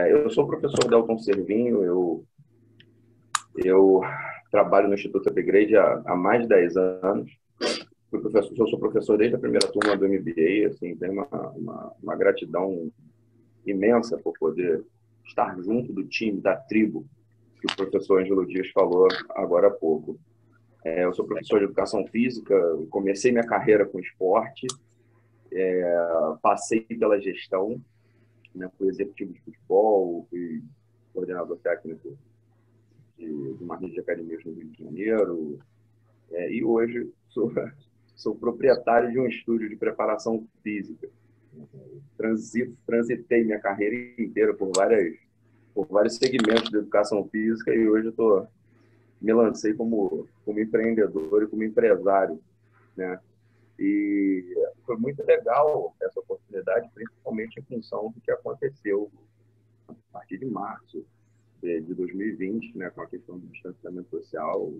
Eu sou professor Delton Servinho, eu trabalho no Instituto Upgrade há mais de 10 anos. Eu sou professor desde a primeira turma do MBA, assim, tenho uma gratidão imensa por poder estar junto do time, da tribo, que o professor Ângelo Dias falou agora há pouco. Eu sou professor de educação física, comecei minha carreira com esporte, passei pela gestão, né, fui executivo de futebol, fui coordenador técnico de uma rede de academias no Rio de Janeiro, e hoje sou proprietário de um estúdio de preparação física. Transitei minha carreira inteira por vários segmentos de educação física e hoje me lancei como empreendedor e como empresário, né? E foi muito legal essa oportunidade, principalmente em função do que aconteceu a partir de março de 2020, né, com a questão do distanciamento social,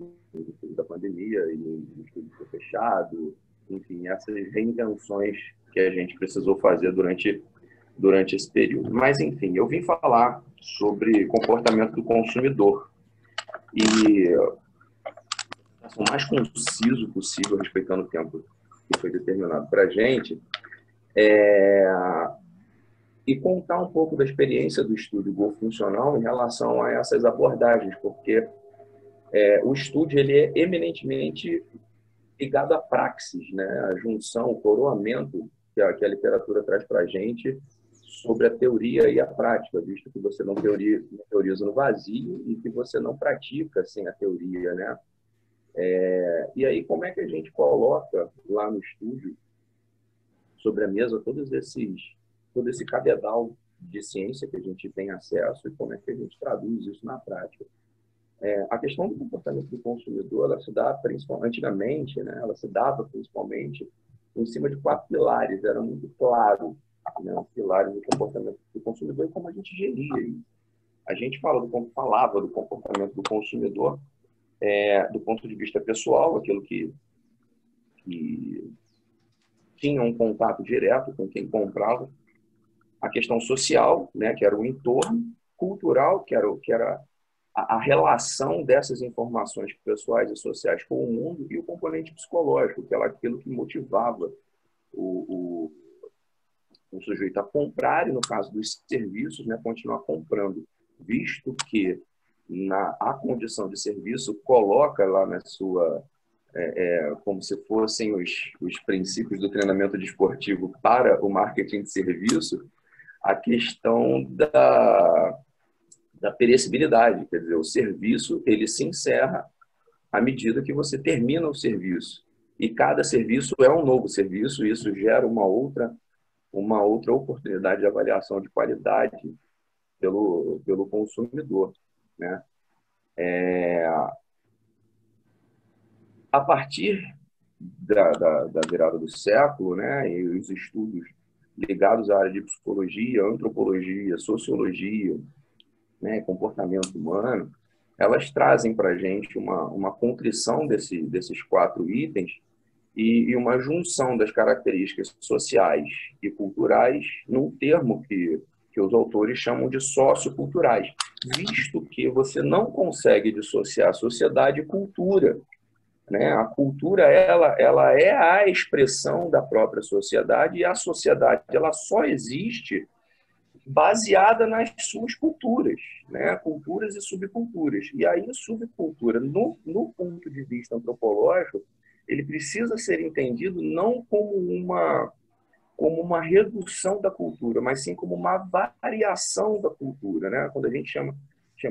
da pandemia, e o estúdio foi fechado, enfim, essas reinvenções que a gente precisou fazer durante esse período. Mas, enfim, eu vim falar sobre comportamento do consumidor e o mais conciso possível, respeitando o tempo que foi determinado para a gente, e contar um pouco da experiência do estúdio Go Funcional em relação a essas abordagens, porque o estúdio ele é eminentemente ligado à praxis, né? A junção, o coroamento que a literatura traz para a gente sobre a teoria e a prática, visto que você não teoriza no vazio e que você não pratica sem a teoria, né? E aí, como é que a gente coloca lá no estúdio, sobre a mesa, todo esse cabedal de ciência que a gente tem acesso e como é que a gente traduz isso na prática? A questão do comportamento do consumidor, ela se dá principalmente, antigamente, né, ela se dava principalmente em cima de 4 pilares, era muito claro, né, os pilares do comportamento do consumidor e como a gente geria isso. A gente falava do comportamento do consumidor do ponto de vista pessoal, aquilo que tinha um contato direto com quem comprava, a questão social, né, que era o entorno, cultural, que era a relação dessas informações pessoais e sociais com o mundo, e o componente psicológico, que era aquilo que motivava o sujeito a comprar, e no caso dos serviços, né, continuar comprando, visto que a condição de serviço coloca lá na sua como se fossem os princípios do treinamento desportivo para o marketing de serviço, a questão da perecibilidade, quer dizer, o serviço ele se encerra à medida que você termina o serviço. E cada serviço é um novo serviço, e isso gera uma outra oportunidade de avaliação de qualidade pelo consumidor, né? A partir da virada do século, né, e os estudos ligados à área de psicologia, antropologia, sociologia, né, comportamento humano, elas trazem para a gente uma contrição desses 4 itens e uma junção das características sociais e culturais num termo que os autores chamam de socioculturais, visto que você não consegue dissociar sociedade e cultura, né? A cultura ela é a expressão da própria sociedade, e a sociedade ela só existe baseada nas suas culturas, né? Culturas e subculturas. E aí, subcultura, no ponto de vista antropológico, ele precisa ser entendido não como uma redução da cultura, mas sim como uma variação da cultura, né? Quando a gente chama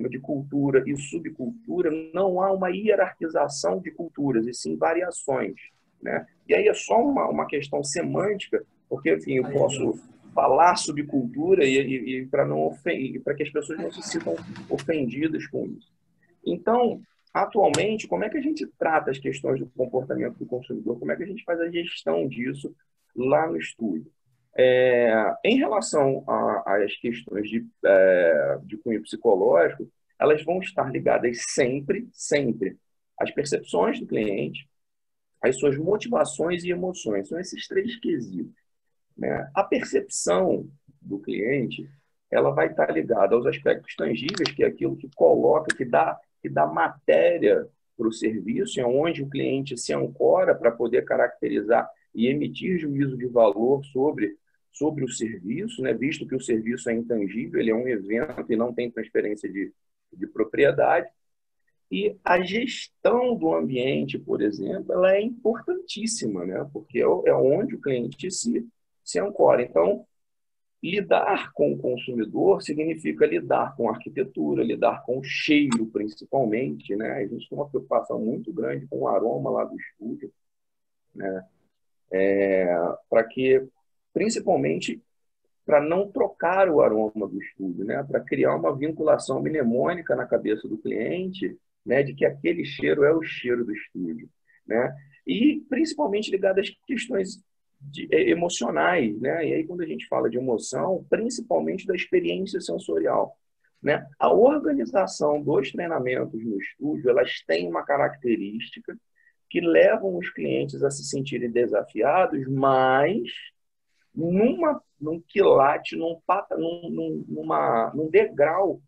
de cultura e subcultura, não há uma hierarquização de culturas, e sim variações, né? E aí é só uma questão semântica, porque, enfim, eu posso falar subcultura e para não ofender, para que as pessoas não se sintam ofendidas com isso. Então, atualmente, como é que a gente trata as questões do comportamento do consumidor? Como é que a gente faz a gestão disso lá no estúdio? Em relação às questões de cunho psicológico, elas vão estar ligadas sempre às percepções do cliente, às suas motivações e emoções. São esses 3 quesitos, né? A percepção do cliente, ela vai estar ligada aos aspectos tangíveis, que é aquilo que coloca, que dá matéria para o serviço, é onde o cliente se ancora para poder caracterizar e emitir juízo de valor sobre o serviço, né? Visto que o serviço é intangível, ele é um evento e não tem transferência de propriedade. E a gestão do ambiente, por exemplo, ela é importantíssima, né? Porque é onde o cliente se ancora. Então, lidar com o consumidor significa lidar com a arquitetura, lidar com o cheiro, principalmente, né? A gente tem uma preocupação muito grande com o aroma lá do estúdio, né? Para que, principalmente, para não trocar o aroma do estúdio, né? Para criar uma vinculação mnemônica na cabeça do cliente, né? De que aquele cheiro é o cheiro do estúdio, né? E principalmente ligado às questões emocionais, né? E aí quando a gente fala de emoção, principalmente da experiência sensorial, né? A organização dos treinamentos no estúdio, elas têm uma característica que levam os clientes a se sentirem desafiados, mas num quilate, num degrau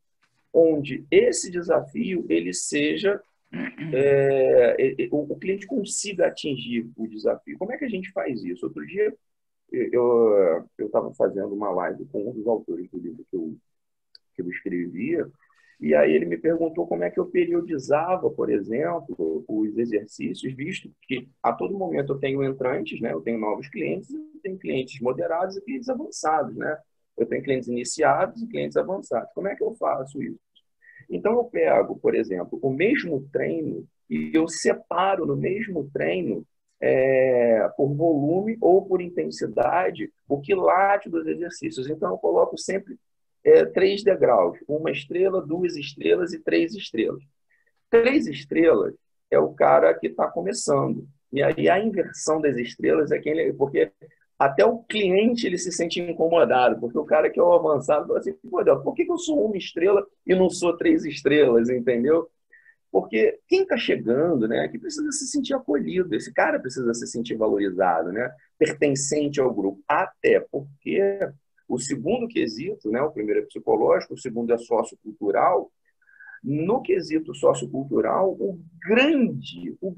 onde esse desafio ele seja o cliente consiga atingir o desafio. Como é que a gente faz isso? Outro dia eu estava fazendo uma live com um dos autores do livro que eu escrevia, e aí ele me perguntou como é que eu periodizava, por exemplo, os exercícios, visto que a todo momento eu tenho entrantes, né? Eu tenho novos clientes, eu tenho clientes moderados e clientes avançados, né? Eu tenho clientes iniciados e clientes avançados. Como é que eu faço isso? Então eu pego, por exemplo, o mesmo treino e eu separo no mesmo treino por volume ou por intensidade o quilate dos exercícios. Então eu coloco sempre 3 degraus, 1 estrela, 2 estrelas e 3 estrelas. 3 estrelas é o cara que está começando. E aí a inversão das estrelas é quem ele, porque até o cliente ele se sente incomodado, porque o cara que é o avançado fala assim, pô, Deus, por que eu sou 1 estrela e não sou 3 estrelas, entendeu? Porque quem está chegando, né, que precisa se sentir acolhido, esse cara precisa se sentir valorizado, né, pertencente ao grupo, até porque o segundo quesito, né, o primeiro é psicológico, o segundo é sociocultural. No quesito sociocultural,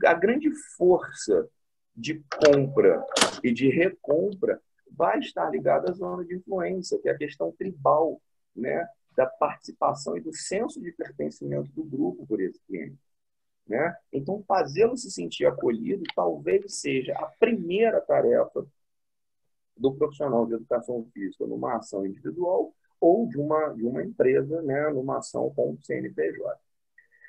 a grande força de compra e de recompra vai estar ligada à zona de influência, que é a questão tribal, né, da participação e do senso de pertencimento do grupo por esse cliente. Né? Então, fazê-lo se sentir acolhido talvez seja a primeira tarefa do profissional de educação física numa ação individual ou de uma empresa, né, numa ação com o CNPJ.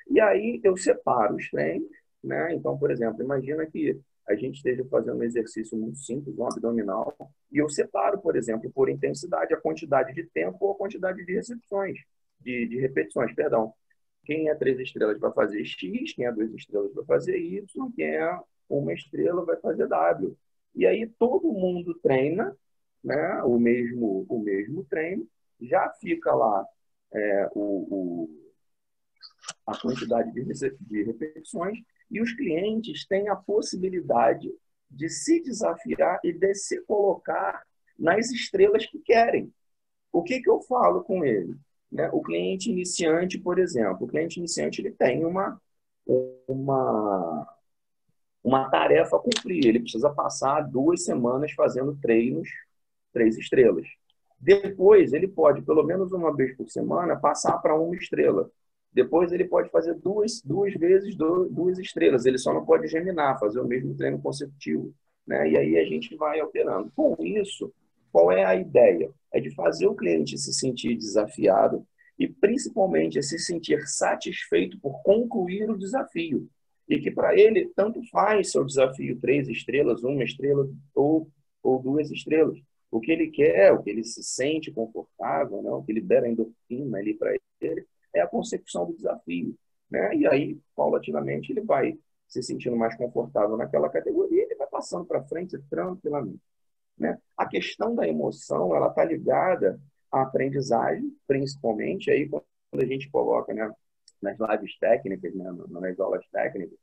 E aí eu separo os treinos, né? Então, por exemplo, imagina que a gente esteja fazendo um exercício muito simples, um abdominal, e eu separo, por exemplo, por intensidade, a quantidade de tempo ou a quantidade de recepções, de repetições, perdão. Quem é 3 estrelas vai fazer X, quem é 2 estrelas vai fazer Y, quem é 1 estrela vai fazer W. E aí todo mundo treina, né, o mesmo treino, já fica lá a quantidade de repetições e os clientes têm a possibilidade de se desafiar e de se colocar nas estrelas que querem. O que eu falo com ele? Né? O cliente iniciante, por exemplo, o cliente iniciante ele tem uma, uma tarefa a cumprir. Ele precisa passar 2 semanas fazendo treinos 3 estrelas. Depois, ele pode, pelo menos uma vez por semana, passar para 1 estrela. Depois, ele pode fazer duas vezes 2 estrelas. Ele só não pode geminar, fazer o mesmo treino consecutivo. Né? E aí a gente vai alterando. Com isso, qual é a ideia? É de fazer o cliente se sentir desafiado e, principalmente, se sentir satisfeito por concluir o desafio. E que, para ele, tanto faz seu desafio 3 estrelas, 1 estrela ou 2 estrelas. O que ele quer, o que ele se sente confortável, né? O que libera endorfina ali para ele, é a consecução do desafio. Né? E aí, paulatinamente, ele vai se sentindo mais confortável naquela categoria e ele vai passando para frente tranquilamente. Né? A questão da emoção, ela está ligada à aprendizagem, principalmente, aí quando a gente coloca, né, nas lives técnicas, né, nas aulas técnicas,